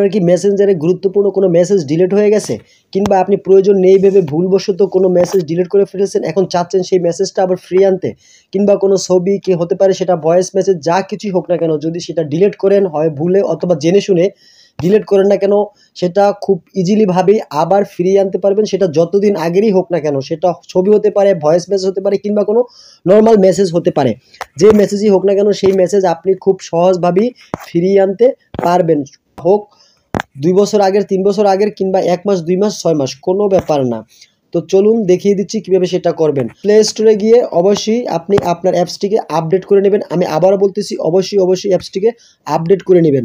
আপনার কি মেসেঞ্জারে গুরুত্বপূর্ণ কোনো মেসেজ ডিলিট হয়ে গেছে, কিংবা আপনি প্রয়োজন নেই ভেবে ভুলবশত কোনো মেসেজ ডিলিট করে ফেলেছেন, এখন চাচ্ছেন সেই মেসেজটা আবার ফ্রি আনতে, কিংবা কোনো ছবি কি হতে পারে, সেটা ভয়েস মেসেজ যা কিছুই হোক না কেন, যদি সেটা ডিলিট করেন হয় ভুলে অথবা জেনে শুনে ডিলিট করেন না কেন, সেটা খুব ইজিলি ভাবেই আবার ফিরিয়ে আনতে পারবেন। সেটা যতদিন আগেরই হোক না কেন, সেটা ছবি হতে পারে, ভয়েস মেসেজ হতে পারে, কিংবা কোনো নর্মাল মেসেজ হতে পারে, যে মেসেজই হোক না কেন সেই মেসেজ আপনি খুব সহজভাবেই ফিরিয়ে আনতে পারবেন। হোক 2 বছর আগের, 3 বছর আগের, কিংবা 1 মাস, 2 মাস, 6 মাস, কোনো ব্যাপার না। তো চলুন দেখিয়ে দিচ্ছি কিভাবে সেটা করবেন। প্লে স্টোরে গিয়ে অবশ্যই আপনি আপনার অ্যাপসটিকে আপডেট করে নেবেন। আমি আবারও বলতেছি, অবশ্যই অ্যাপসটিকে আপডেট করে নেবেন।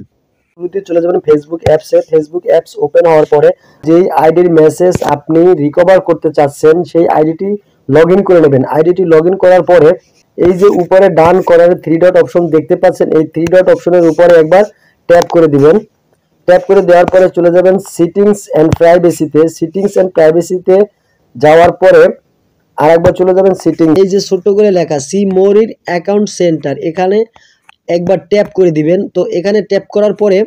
শুরুতে চলে যাবেন ফেসবুক অ্যাপসে। ফেসবুক অ্যাপস ওপেন হওয়ার পরে যেই আইডির মেসেজ আপনি রিকভার করতে চাচ্ছেন সেই আইডিটি লগ ইন করে নেবেন। আইডিটি লগ ইন করার পরে এই যে উপরে ডান কর্নারে 3 ডট অপশন দেখতে পাচ্ছেন, এই 3 ডট অপশনের উপরে একবার ট্যাপ করে দিবেন। ট্যাপ করে দেওয়ার পরে চলে যাবেন সেটিংস অ্যান্ড প্রাইভেসিতে। সেটিংস অ্যান্ড প্রাইভেসিতে যাওয়ার পরে আরেকবার চলে যাবেন সেটিংস। এই যে ছোট্ট করে লেখা see more in account centre, এখানে একবার ট্যাপ করে দিবেন। তো এখানে ট্যাপ করার পরে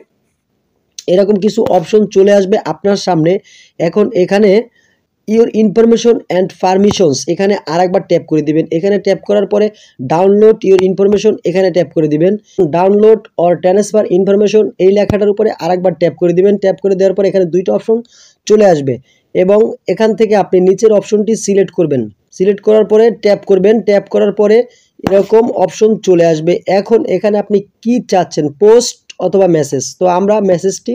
এরকম কিছু অপশন চলে আসবে আপনার সামনে। এখন এখানে ইওর ইনফরমেশন অ্যান্ড পারমিশনস, এখানে আরেকবার ট্যাপ করে দিবেন। এখানে ট্যাপ করার পরে ডাউনলোড ইওর ইনফরমেশন, এখানে ট্যাপ করে দিবেন। ডাউনলোড অর ট্রান্সফার ইনফরমেশন এই লেখাটার উপরে আরেকবার ট্যাপ করে দিবেন। ট্যাপ করে দেওয়ার পরে এখানে দুইটা অপশন চলে আসবে এবং এখান থেকে আপনি নিচের অপশনটি সিলেক্ট করবেন। সিলেক্ট করার পরে ট্যাপ করবেন। ট্যাপ করার পরে এরকম অপশন চলে আসবে। এখন এখানে আপনি কি চাচ্ছেন, পোস্ট অথবা মেসেজ, তো আমরা মেসেজটি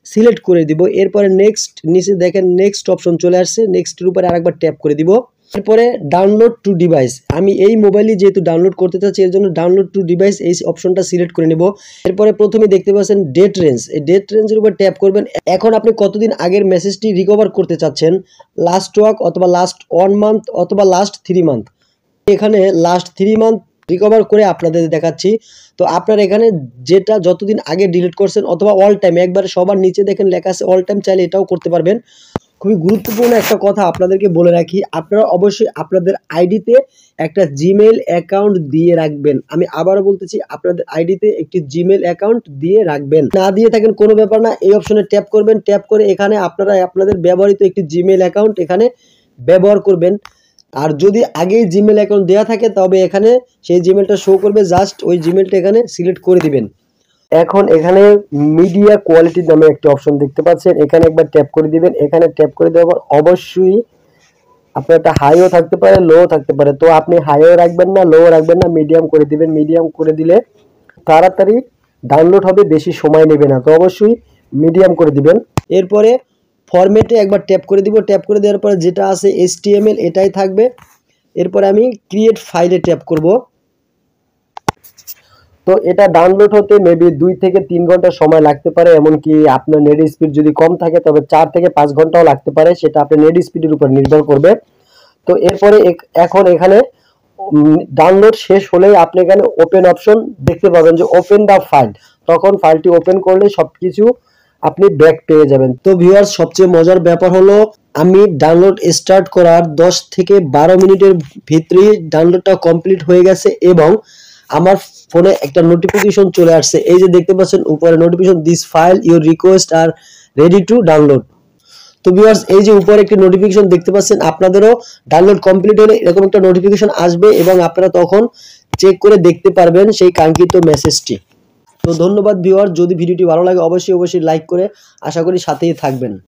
সিলেক্ট করে দিব। এরপরে নেক্সট, নিচে দেখেন নেক্সট অপশন চলে আসছে, নেক্সটের উপরে আরেকবার ট্যাপ করে দিব। এরপরে ডাউনলোড টু ডিভাইস, আমি এই মোবাইলে যেহেতু ডাউনলোড করতে চাচ্ছি এর জন্য ডাউনলোড টু ডিভাইস এই অপশনটা সিলেক্ট করে নেব। এরপরে প্রথমে দেখতে পাচ্ছেন ডেট রেঞ্জ, এই ডেট রেঞ্জের উপর ট্যাপ করবেন। এখন আপনি কতদিন আগের মেসেজটি রিকভার করতে চাচ্ছেন, লাস্ট ওয়াক অথবা লাস্ট 1 মান্থ অথবা লাস্ট 3 মান্থ। এখানে লাস্ট 3 মান্থ রিকভার করে আপনাদের দেখাচ্ছি। তো আপনার এখানে যেটা যতদিন আগে ডিলিট করছেন অথবা অল টাইম, একবার সবার নিচে দেখেন লেখা আছে অল টাইম, চাইলে এটাও করতে পারবেন। খুবই গুরুত্বপূর্ণ একটা কথা আপনাদেরকে বলে রাখি, আপনারা অবশ্যই আপনাদের আইডিতে একটা জিমেইল অ্যাকাউন্ট দিয়ে রাখবেন। আমি আবারও বলতেছি, আপনাদের আইডিতে একটি জিমেইল অ্যাকাউন্ট দিয়ে রাখবেন। না দিয়ে থাকেন কোনো ব্যাপার না, এই অপশনে ট্যাপ করবেন। ট্যাপ করে এখানে আপনারা আপনাদের ব্যবহৃত একটি জিমেইল অ্যাকাউন্ট এখানে ব্যবহার করবেন। আর যদি আগেই জিমেল অ্যাকাউন্ট দেওয়া থাকে তবে এখানে সেই জিমেলটা শো করবে, জাস্ট ওই জিমেলটা এখানে সিলেক্ট করে দিবেন। এখন এখানে মিডিয়া কোয়ালিটি নামে একটা অপশন দেখতে পাচ্ছেন, এখানে একবার ট্যাপ করে দিবেন। এখানে ট্যাপ করে দেওয়ার পর অবশ্যই আপনার একটা হাইও থাকতে পারে, লোও থাকতে পারে। তো আপনি হাইও রাখবেন না, লোও রাখবেন না, মিডিয়াম করে দিবেন। মিডিয়াম করে দিলে তাড়াতাড়ি ডাউনলোড হবে, বেশি সময় নেবে না। তো অবশ্যই মিডিয়াম করে দিবেন। এরপরে ফরম্যাটে একবার ট্যাপ করে দিব। ট্যাপ করে দেওয়ার পরে যেটা আছে HTML এটাই থাকবে। এরপরে আমি ক্রিয়েট ফাইলে ট্যাপ করব। তো এটা ডাউনলোড হতে মেবি 2 থেকে 3 ঘন্টা সময় লাগতে পারে, এমনকি আপনার নেট স্পিড যদি কম থাকে তবে 4 থেকে 5 ঘন্টাও লাগতে পারে, সেটা আপনার নেট স্পিডের উপর নির্ভর করবে। তো এরপরে এখন এখানে ডাউনলোড শেষ হলেই আপনি এখানে ওপেন অপশন দেখতে পাবেন যে ওপেন দ্য ফাইল, তখন ফাইলটি ওপেন করলে সবকিছু আপনি ব্যাক পেয়ে যাবেন। তো ভিউয়ার্স, সবচেয়ে মজার ব্যাপার হলো আমি ডাউনলোড স্টার্ট করার 10 থেকে 12 মিনিটের ভিতরেই ডাউনলোডটা কমপ্লিট হয়ে গেছে এবং আমার ফোনে একটা নোটিফিকেশন চলে আসছে। এই যে দেখতে পাচ্ছেন উপরে notification, this file your request are ready to download. তো ভিউয়ার্স, এই যে উপরে একটি নোটিফিকেশন দেখতে পাচ্ছেন, আপনাদেরও ডাউনলোড কমপ্লিট হলে এরকম একটা নোটিফিকেশন আসবে এবং আপনারা তখন চেক করে দেখতে পারবেন সেই কাঙ্ক্ষিত মেসেজটি। তো ধন্যবাদ ভিউয়ার্স, যদি ভিডিওটি ভালো লাগে অবশ্যই লাইক করে আশা করি সাথেই থাকবেন।